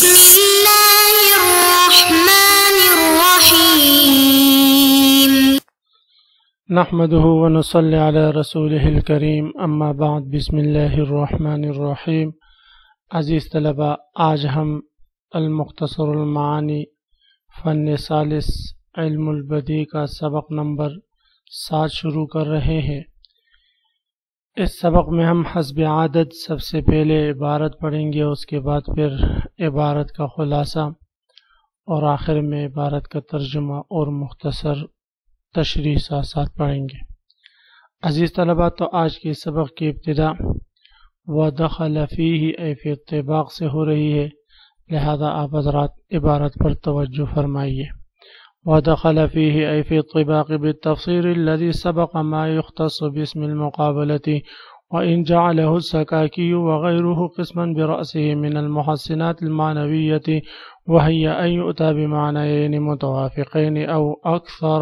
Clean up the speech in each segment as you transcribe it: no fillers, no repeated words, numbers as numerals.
بسم الله الرحمن الرحيم. نحمده ونصلي على رسوله الكريم اما بعد بسم الله الرحمن الرحیم. عزیز طلباء، آج ہم المختصر المعانی فن ثالث علم البدیع کا سبق نمبر 7 شروع کر رہے ہیں. اس سبق میں ہم حسب عادت سب سے پہلے عبارت پڑھیں گے، اس کے بعد پھر عبارت کا خلاصہ اور آخر میں عبارت کا ترجمہ اور مختصر تشریح ساتھ پڑھیں گے. عزیز طلباء، تو آج کے سبق کی ابتدا وَدَخَلَ فِيهِ اے فی طباق سے ہو رہی ہے، لہذا آپ حضرات عبارت پر توجہ فرمائیے. وَدَخَلَ فِيهِ اے فی الطباق بالتفصیل الذي سبق ما يختص باسم المقابلة وإن جعله السكاكي وغيره قسما برأسه من المحسنات المعنوية، وهي أن يؤتى بمعنيين متوافقين أو أكثر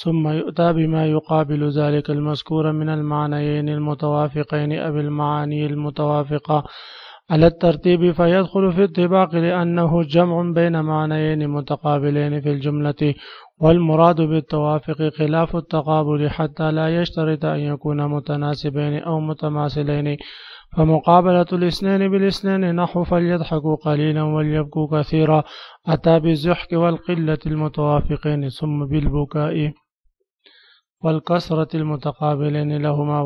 ثم يؤتى بما يقابل ذلك المذكور من المعنيين المتوافقين أو المعاني المتوافقة على الترتيب، فيدخل في الطباق لأنه جمع بين معنيين متقابلين في الجملة، والمراد بالتوافق خلاف التقابل حتى لا يشترط أن يكون متناسبين أو متماثلين. فمقابلة الاثنين بالاثنين نحو فليضحكوا قليلا وليبكوا كثيرا أتى بالضحك والقلة المتوافقين، ثم بالبكاء والكثرة المتقابلين لهما،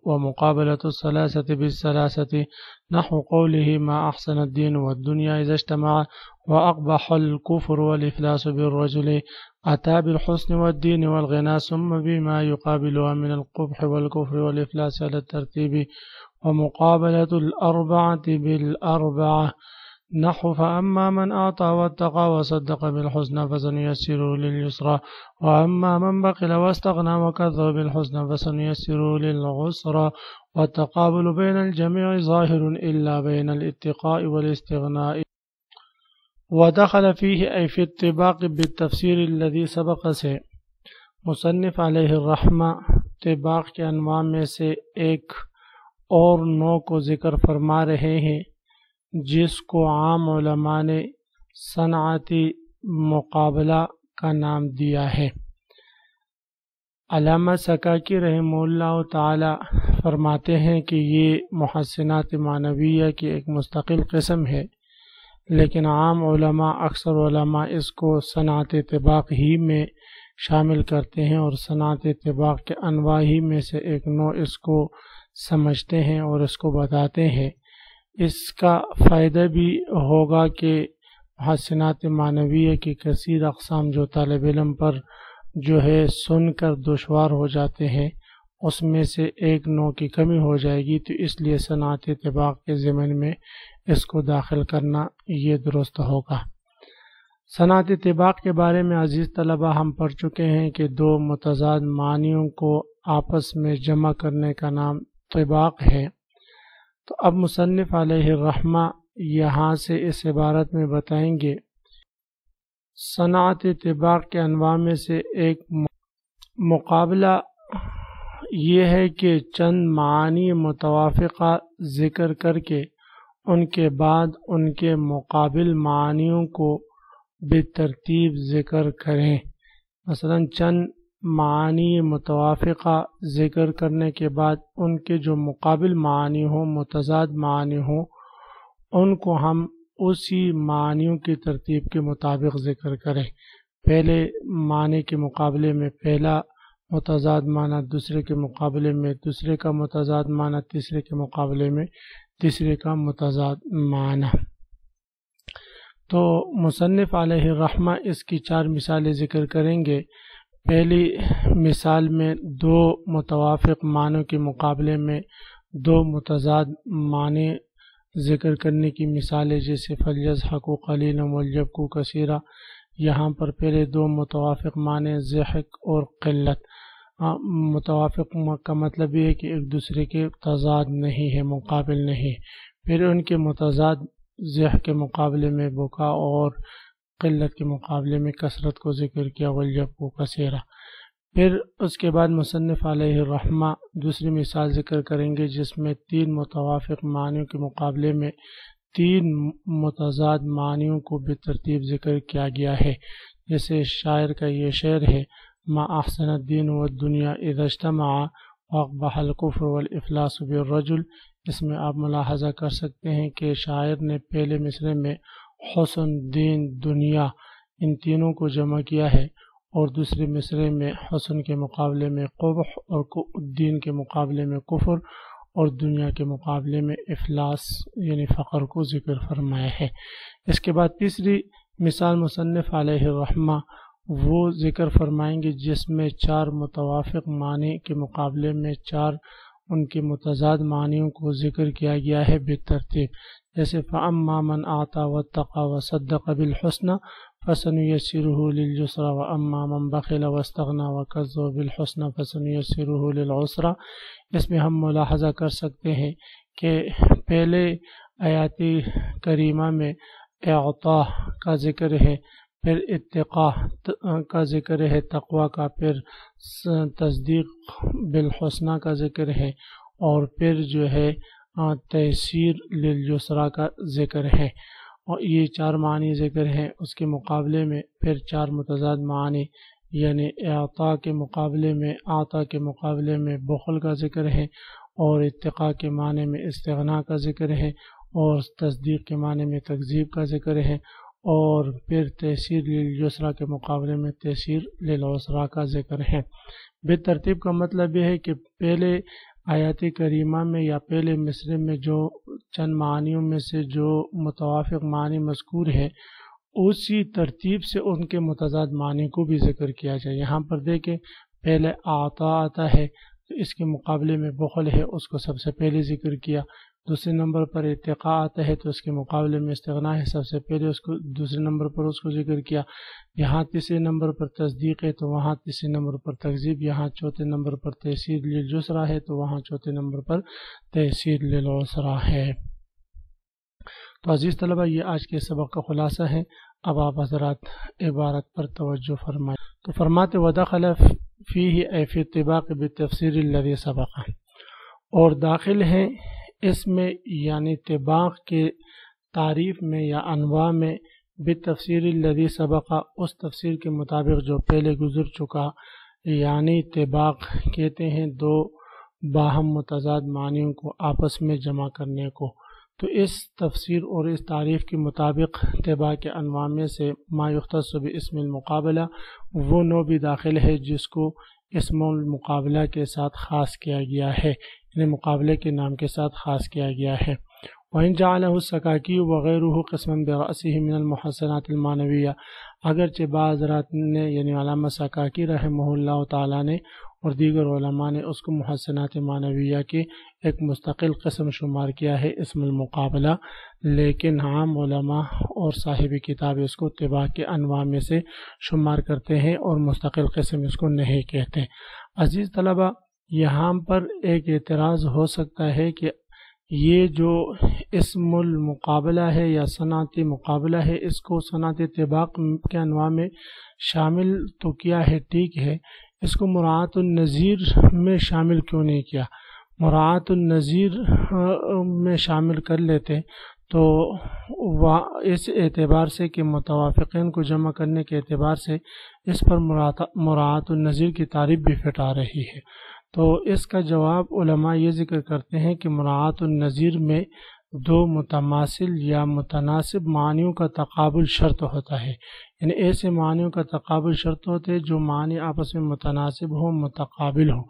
ومقابلة الثلاثة بالثلاثة نحو قوله ما أحسن الدين والدنيا إذا اجتمع، وأقبح الكفر والإفلاس بالرجل أتى بالحسن والدين والغنى، ثم بما يقابلها من القبح والكفر والإفلاس على الترتيب. ومقابلة الأربعة بالأربعة نحو فأما من أعطى واتقى وصدق بالحسنى فسنيسره لليسرى، وأما من بخل واستغنى وكذب بالحسنى فسنيسره للعسرى. والتقابل بين الجميع ظاهر إلا بين الاتقاء والاستغناء. ودخل فيه أي في الطباق بالتفسير الذي سبق سے مصنف علیہ الرحمہ طباق کے انواع میں سے ایک اور نوع کو ذکر فرما رہے ہیں، جس کو عام علماء نے صنعتی مقابلہ کا نام دیا ہے. علامہ سکاکی رحمہ اللہ تعالی فرماتے ہیں کہ یہ محسنات معنویہ کی ایک مستقل قسم ہے، لیکن عام علماء اکثر علماء اس کو صنعت طباق ہی میں شامل کرتے ہیں، اور صنعت طباق کے انواع ہی میں سے ایک نوع اس کو سمجھتے ہیں اور اس کو بتاتے ہیں. اس کا فائدہ بھی ہوگا کہ محسنات معنویہ کی کثیر اقسام جو طالب علم پر جو ہے سن کر دشوار ہو جاتے ہیں، اس میں سے ایک نوع کی کمی ہو جائے گی، تو اس لیے صنعت طباق کے ضمن میں اس کو داخل کرنا یہ درست ہوگا. صنعت طباق کے بارے میں عزیز طلبہ ہم پڑھ چکے ہیں کہ دو متضاد معنیوں کو آپس میں جمع کرنے کا نام طباق ہے. تو اب مصنف علیہ الرحمہ یہاں سے اس عبارت میں بتائیں گے صنعت طباق کے انواع میں سے ایک مقابلہ یہ ہے کہ چند معانی متوافقہ ذکر کر کے ان کے بعد ان کے مقابل معانیوں کو بالترتیب ذکر کریں. مثلا چند معانی متوافقہ ذکر کرنے کے بعد ان کے جو مقابل معانی ہوں، متضاد معانی ہوں، ان کو ہم اسی معنیوں کی ترتیب کے مطابق ذکر کریں. پہلے معنی کے مقابلے میں پہلا متضاد معنی، دوسرے کے مقابلے میں دوسرے کا متضاد معنی، تیسرے کے مقابلے میں تیسرے کا متضاد معنی. تو مصنف علیہ الرحمہ اس کی 4 مثالیں ذکر کریں گے. پہلی مثال میں دو متوافق معنوں کے مقابلے میں دو متضاد معنی ذکر کرنے کی مثال ہے، جیسے فَلْيَضْحَكُوا قَلِيلًا وَلْيَبْكُوا كَثِيرًا. یہاں پر پہلے دو متوافق معنی ضحک اور قلت. متوافق کا مطلب یہ ہے کہ ایک دوسرے کے تضاد نہیں ہے، مقابل نہیں. پھر ان کے متضاد ضحک کے مقابلے میں بکا اور قلت کے مقابلے میں کثرت کو ذکر کیا، وَلْيَبْكُوا كَثِيرًا. پھر اس کے بعد مصنف علیہ الرحمہ دوسری مثال ذکر کریں گے، جس میں 3 متوافق معنیوں کے مقابلے میں تین متضاد معنیوں کو بالترتیب ذکر کیا گیا ہے، جیسے شاعر کا یہ شعر ہے ما احسن الدین والدنیا اذا اجتمع واقبح الکفر والافلاس بالرجل۔ اس میں آپ ملاحظہ کر سکتے ہیں کہ شاعر نے پہلے مصرعے میں حسن، دین، دنیا ان تینوں کو جمع کیا ہے، اور دوسرے مصرعے میں حسن کے مقابلے میں قبح اور دین کے مقابلے میں کفر اور دنیا کے مقابلے میں افلاس یعنی فقر کو ذکر فرمایا ہے۔ اس کے بعد تیسری مثال مصنف علیہ الرحمہ وہ ذکر فرمائیں گے جس میں چار متوافق معنی کے مقابلے میں چار ان کے متضاد معنیوں کو ذکر کیا گیا ہے بالترتیب، جیسے فَأَمَّا مَنْ أَعْطَى وَاتَّقَى وَصَدَّقَ بِالْحُسْنَى فَسَنُيَسِّرُهُ لِلْيُسْرَى وَأَمَّا مَنْ بَخِلَ وَاسْتَغْنَى وَكَذَّبَ بِالْحُسْنَى فَسَنُيَسِّرُهُ لِلْعُسْرَى۔ اس میں ہم ملاحظہ کر سکتے ہیں کہ پہلے آیات کریمہ میں اعطا کا ذکر ہے، پھر اتقاء کا ذکر ہے، تقوی کا، پھر تصدیق بالحسنہ کا ذکر ہے، اور پھر جو ہے تیسیر للیسرا کا ذکر ہے، اور یہ چار معنی ذکر ہیں۔ اس کے مقابلے میں پھر چار متضاد معنی یعنی اعطا کے مقابلے میں عطا کے مقابلے میں بخل کا ذکر ہے، اور اتقاء کے معنی میں استغنا کا ذکر ہے، اور تصدیق کے معنی میں تکذیب کا ذکر ہے، اور پھر تیسیر للیسرا کے مقابلے میں تیسیر للعسرا کا ذکر ہے۔ بالترتیب کا مطلب یہ ہے کہ پہلے آیات کریمہ میں یا پہلے مصرعے میں جو چند معانیوں میں سے جو متوافق معنی مذکور ہے اسی ترتیب سے ان کے متضاد معنی کو بھی ذکر کیا جائے۔ یہاں پر دیکھیں پہلے آتا آتا ہے تو اس کے مقابلے میں بخل ہے، اس کو سب سے پہلے ذکر کیا۔ دوسرے نمبر پر اتقاء آتا ہے تو اس کے مقابلے میں استغنا ہے، سب سے پہلے اس کو دوسرے نمبر پر اس کو ذکر کیا۔ یہاں تیسرے نمبر پر تصدیق ہے تو وہاں تیسرے نمبر پر تکذیب، یہاں چوتھے نمبر پر تیسیر للجسرا ہے تو وہاں چوتھے نمبر پر تیسیر للعسرا ہے۔ تو عزیز طلبہ یہ آج کے سبق کا خلاصہ ہے۔ اب آپ حضرات عبارت پر توجہ فرمائیں۔ تو فرماتے ودخل فیہ ای فی الطباق بالتفسیر الذی سبق، اور داخل ہیں اس میں یعنی طباق کے تعریف میں یا انواع میں بالتفسیر الذی سبق، اس تفسیر کے مطابق جو پہلے گزر چکا، یعنی طباق کہتے ہیں دو باہم متضاد معنیوں کو آپس میں جمع کرنے کو۔ تو اس تفسیر اور اس تعریف کے مطابق طباع کے انواع میں سے ما یختص باسم المقابلہ وہ نوع بھی داخل ہے جس کو اسم المقابلہ کے ساتھ خاص کیا گیا ہے، یعنی مقابلے کے نام کے ساتھ خاص کیا گیا ہے۔ وَإِن جَعَلَهُ السَّكَاكِيُّ وَغَيْرُهُ قِسْمًا بِرَأْسِهِ مِنَ الْمُحَسَّنَاتِ الْمَعنَوِيَّةِ، اگرچہ بعض حضرات نے یعنی علامہ سکاکی رحمہ اللہ تعالیٰ نے اور دیگر علماء نے اس کو محسنات معنویہ کے ایک مستقل قسم شمار کیا ہے اسم المقابلہ، لیکن عام علماء اور صاحب کتاب اس کو طباع کے انواع میں سے شمار کرتے ہیں اور مستقل قسم اس کو نہیں کہتے۔ عزیز طلبہ یہاں پر ایک اعتراض ہو سکتا ہے کہ یہ جو اسم المقابلہ ہے یا صنعت مقابلہ ہے اس کو صنعت طباق کے انواع میں شامل تو کیا ہے، ٹھیک ہے، اس کو مراعات النظیر میں شامل کیوں نہیں کیا؟ مراعات النظیر میں شامل کر لیتے تو اس اعتبار سے کہ متوافقین کو جمع کرنے کے اعتبار سے اس پر مراعات النظیر کی تعریف بھی فٹ آ رہی ہے۔ تو اس کا جواب علماء یہ ذکر کرتے ہیں کہ مراعات النظیر میں دو متماثل یا متناسب معنیوں کا تقابل شرط ہوتا ہے، یعنی ایسے معنیوں کا تقابل شرط ہوتے ہیں جو معنی آپس میں متناسب ہوں، متقابل ہوں،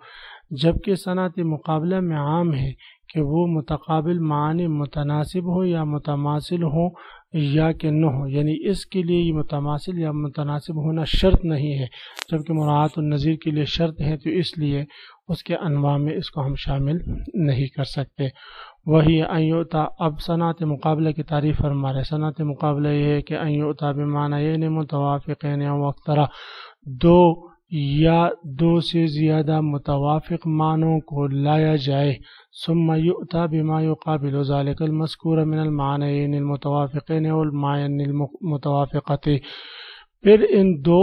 جبکہ صنعت مقابلہ میں عام ہے کہ وہ متقابل معنی متناسب ہو یا متماثل ہوں یا کہ نہ ہو، یعنی اس کے لیے یہ متماثل یا متناسب ہونا شرط نہیں ہے، جبکہ مراعات النظیر کے لیے شرط ہے، تو اس لیے اس کے انواع میں اس کو ہم شامل نہیں کر سکتے۔ وہی ایوتا، اب صنعت مقابلہ کی تعریف فرما رہے۔ صنعت مقابلہ یہ ہے کہ ایوتا بمعنی یعنی متوافقین او اکثر، دو یا دو سے زیادہ متوافق معنوں کو لایا جائے، ثم یؤتا بما یقابل ذلك المذکور من المعنیین المتوافقین والمعانی المتوافقۃ، پھر ان دو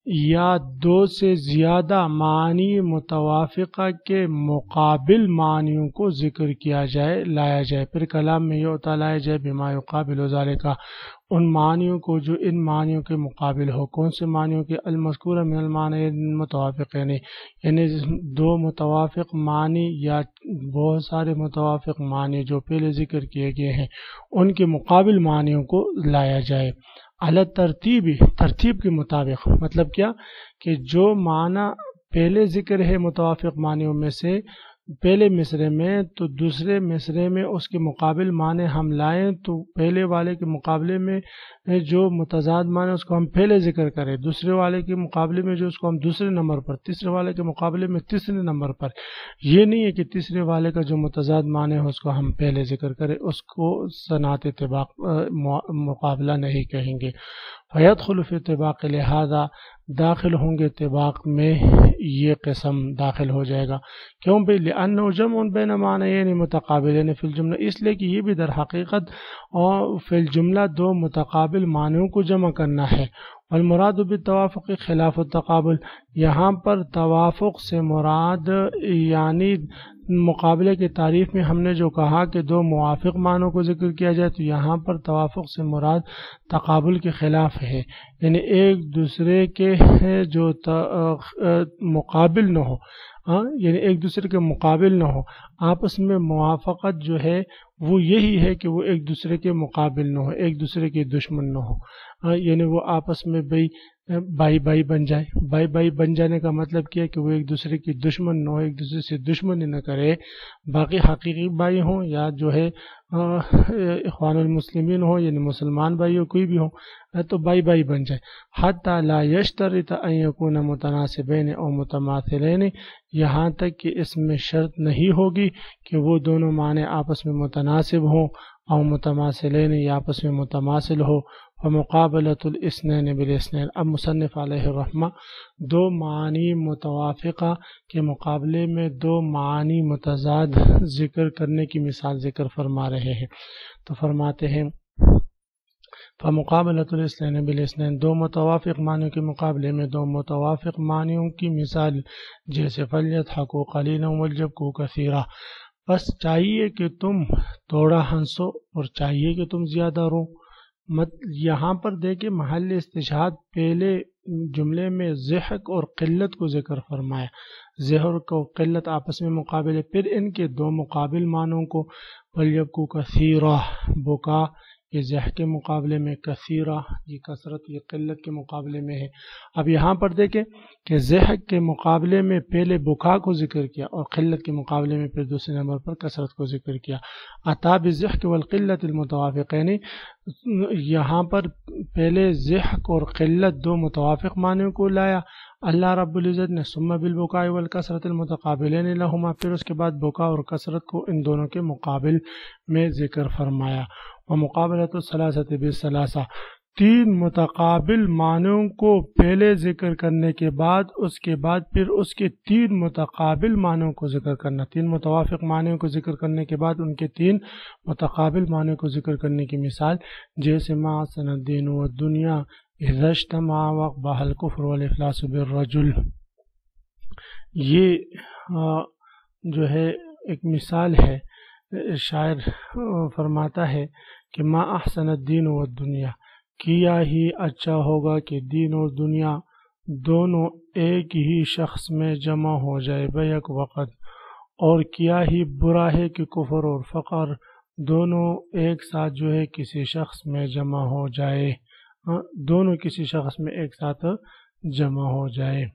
یا دو سے زیادہ معنی متوافقہ کے مقابل معنیوں کو ذکر کیا جائے، لایا جائے. پھر کلام میں یہ ہوتا لایا جائے بما یقابل ذالک، ان معنیوں کو جو ان معنیوں کے مقابل ہو. کون سے معنیوں کے؟ المذکورہ من المعنی المتوافق، یعنی دو متوافق معنی یا بہت سارے متوافق معنی جو پہلے ذکر کیے گئے ہیں ان کے مقابل معنیوں کو لایا جائے. علی ترتیب، ترتیب کے مطابق. مطلب کیا کہ جو معنی پہلے ذکر ہے متوافق معنیوں میں سے پہلے مصرے میں، تو دوسرے مصرے میں اس کے مقابل معنی ہم لائیں تو پہلے والے کے مقابلے میں جو متضاد معنی اس کو ہم پہلے ذکر کریں، دوسرے والے کے مقابلے میں جو اس کو ہم دوسرے نمبر پر، تیسرے والے کے مقابلے میں تیسرے نمبر پر. یہ نہیں ہے کہ تیسرے والے کا جو متضاد معنی ہے اس کو ہم پہلے ذکر کریں، اس کو صنعت اتباق مقابلہ نہیں کہیں گے. فیدخل فی اتباق، لہذا داخل ہوں گے اتباق میں یہ قسم داخل ہو جائے گا. کیوں بھئی؟ لأنه جمع بین معنیین متقابلین فی الجملہ، اس لیے کہ یہ بھی در حقیقت اور فی الجملہ دو متقابل معنیوں کو جمع کرنا ہے. والمراد بالتوافق خلاف التقابل، یہاں پر توافق سے مراد یعنی مقابلے کی تعریف میں ہم نے جو کہا کہ دو موافق معنوں کو ذکر کیا جائے، تو یہاں پر توافق سے مراد تقابل کے خلاف ہے، یعنی ایک دوسرے کے جو مقابل نہ ہو، یعنی ایک دوسرے کے مقابل نہ ہو، آپس میں موافقت جو ہے وہ یہی ہے کہ وہ ایک دوسرے کے مقابل نہ ہو، ایک دوسرے کے دشمن نہ ہو، یعنی وہ آپس میں بائی بائی بن جائے. بائی بائی بن جانے کا مطلب کیا ہے کہ وہ ایک دوسرے کی دشمن نہ ہو، ایک دوسرے سے دشمنی نہ کرے، باقی حقیقی بھائی ہوں یا جو ہے اخوان المسلمین ہوں یعنی مسلمان بھائی ہو کوئی بھی ہو، تو بائی بائی بن جائے. حتی لا یشترط ان یکون متناسبین او متماثلین، یہاں تک کہ اس میں شرط نہیں ہوگی کہ وہ دونوں معنی آپس میں متناسب ہوں او متماثلین یا آپس میں متماثل ہو. ومقابلۃ الاثنین بالاثنین، اب مصنف علیہ الرحمہ دو معنی متوافقہ کے مقابلے میں دو معنی متضاد ذکر کرنے کی مثال ذکر فرما رہے ہیں. تو فرماتے ہیں فمقابلۃ الاثنین بالاثنین، دو متوافق معنیوں کے مقابلے میں دو متوافق معنیوں کی مثال جیسے فلیضحکوا قلیلا ولیبکوا کثیرا، بس چاہیے کہ تم تھوڑا ہنسو اور چاہیے کہ تم زیادہ رو. یہاں پر دیکھیں محل استشہاد پہلے جملے میں ضحک اور قلت کو ذکر فرمایا، ظہر کو قلت آپس میں مقابل ہے، پھر ان کے دو مقابل معنوں کو ولیبکوا کثیرا، بکا یہ ضحک کے مقابلے میں، کثیرہ یہ کثرت یہ قلت کے مقابلے میں ہے. اب یہاں پر دیکھیں کہ ضحک کے مقابلے میں پہلے بکا کو ذکر کیا اور قلت کے مقابلے میں پھر دوسرے نمبر پر کثرت کو ذکر کیا. عطا بالضحک والقلت المتوافقین، یہاں پر پہلے ضحک اور قلت دو متوافق معنیوں کو لایا اللہ رب العزت نے، ثم بالبکاء والکثرت المتقابلین لہما، پھر اس کے بعد بکا اور کثرت کو ان دونوں کے مقابل میں ذکر فرمایا. ومقابلۃ الثلاثۃ بالثلاثہ، تین متقابل معنوں کو پہلے ذکر کرنے کے بعد اس کے بعد پھر اس کے تین متقابل معنوں کو ذکر کرنا، تین متوافق معنوں کو ذکر کرنے کے بعد ان کے تین متقابل معنوں کو ذکر کرنے کی مثال جیسے ما احسن الدین والدنیا اذا اجتمع واقبح الکفر والافلاس بالرجل. یہ جو ہے ایک مثال ہے. شاعر فرماتا ہے کہ ما احسن الدین والدنیا، کیا ہی اچھا ہوگا کہ دین اور دنیا دونوں ایک ہی شخص میں جمع ہو جائے بیک وقت، اور کیا ہی برا ہے کہ کفر اور فقر دونوں ایک ساتھ جو ہے کسی شخص میں جمع ہو جائے، دونوں کسی شخص میں ایک ساتھ جمع ہو جائے.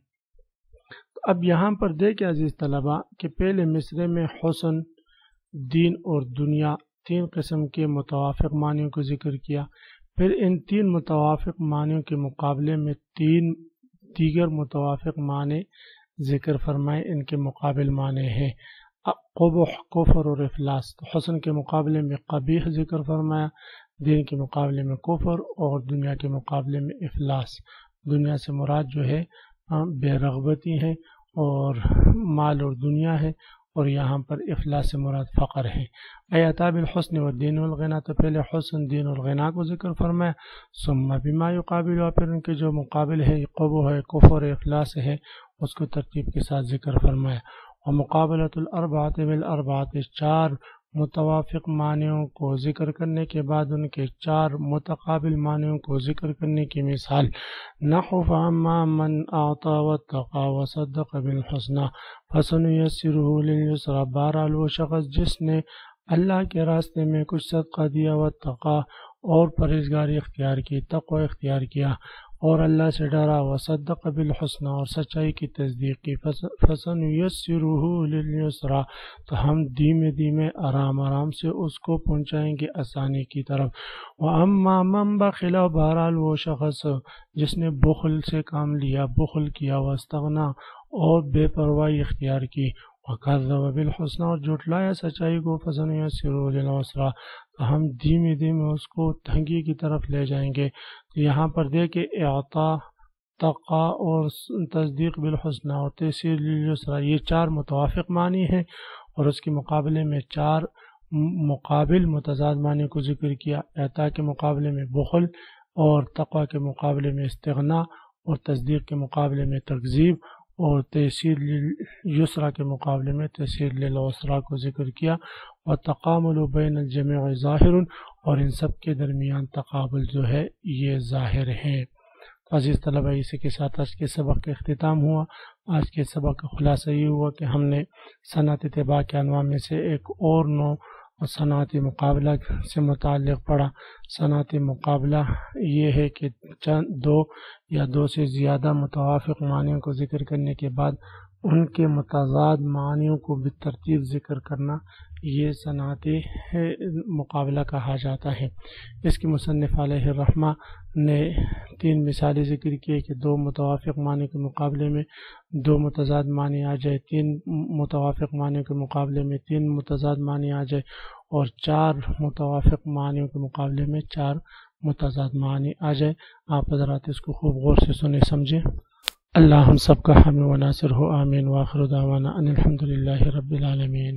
اب یہاں پر دیکھیں عزیز طلبہ کہ پہلے مصرے میں حسن، دین اور دنیا تین قسم کے متوافق معنیوں کو ذکر کیا، پھر ان تین متوافق معنیوں کے مقابلے میں تین دیگر متوافق معنی ذکر فرمائے، ان کے مقابل معنی ہیں قبح، کفر اور افلاس. حسن کے مقابلے میں قبیح ذکر فرمایا، دین کے مقابلے میں کفر اور دنیا کے مقابلے میں افلاس. دنیا سے مراد جو ہے بے رغبتی ہے اور مال اور دنیا ہے، اور یہاں پر افلاس سے مراد فقر ہے. عطا بالحسن والدین والغنا، تو پہلے حسن دین اور غنا کو ذکر فرمایا. ثم بما یقابل، اور پھر ان کے جو مقابل ہے قبو ہے، کفر افلاس ہے، اس کو ترتیب کے ساتھ ذکر فرمایا. ومقابلۃ الاربعۃ بالاربعۃ، چار متوافق معنیوں کو ذکر کرنے کے بعد ان کے چار متقابل معنیوں کو ذکر کرنے کی مثال. نحو فاما من اعطى واتقى وصدق بالحسنى فسنيسره لليسرى، بہرحال وہ شخص جس نے اللہ کے راستے میں کچھ صدقہ دیا، واتقى اور پرہیزگاری اختیار کی، تقوی اختیار کیا اور اللہ سے ڈرا، وصدق بالحسنى اور سچائی کی تصدیق کی، فسنيسره لليسرى تو ہم دھیمے دھیمے آرام آرام سے اس کو پہنچائیں گے آسانی کی طرف. واما من بخل، بہرحال وہ شخص جس نے بخل سے کام لیا، بخل کیا، واستغنى اور بے پرواہی اختیار کی، وکذب بالحسنى اور جھٹلایا سچائی کو، فسنيسره للعسرى تو ہم دھیمے دھیمے اس کو تنگی کی طرف لے جائیں گے. تو یہاں پر دیکھیں اعطا، تقا اور تصدیق بالحسنى اور تیسیر للعسرى، یہ چار متوافق معنی ہیں اور اس کے مقابلے میں چار مقابل متضاد معنی کو ذکر کیا. اعطا کے مقابلے میں بخل، اور تقوی کے مقابلے میں استغنا، اور تصدیق کے مقابلے میں تکذیب، اور تیسیر یسرا کے مقابلے میں تیسیر للعسرا کو ذکر کیا. وتقامل بین الجميع ظاہر، اور ان سب کے درمیان تقابل جو ہے یہ ظاہر ہے. عزیز طلبہ، اسی کے ساتھ آج کے سبق کا اختتام ہوا. آج کے سبق کا خلاصہ یہ ہوا کہ ہم نے صنعت طباع کے انواع میں سے ایک اور نوع صنعتی مقابلہ سے متعلق پڑھا. صنعتی مقابلہ یہ ہے کہ دو یا دو سے زیادہ متوافق معنیوں کو ذکر کرنے کے بعد ان کے متضاد معنیوں کو بالترتیب ذکر کرنا، یہ صنعتی مقابلہ کہا جاتا ہے. اس کی مصنف علیہ الرحمہ نے تین مثالیں ذکر کی کہ دو متوافق معنی کے مقابلے میں دو متضاد معنی آ جائے، تین متوافق معنی کے مقابلے میں تین متضاد معنی آ جائے، اور چار متوافق معنیوں کے مقابلے میں چار متضاد معنی آ جائے. آپ حضرات اس کو خوب غور سے سنیں سمجھیں. اللہ ہم سب کا حامی و ناصر ہو، آمین. وآخر دعوانا ان الحمد للہ رب العالمین.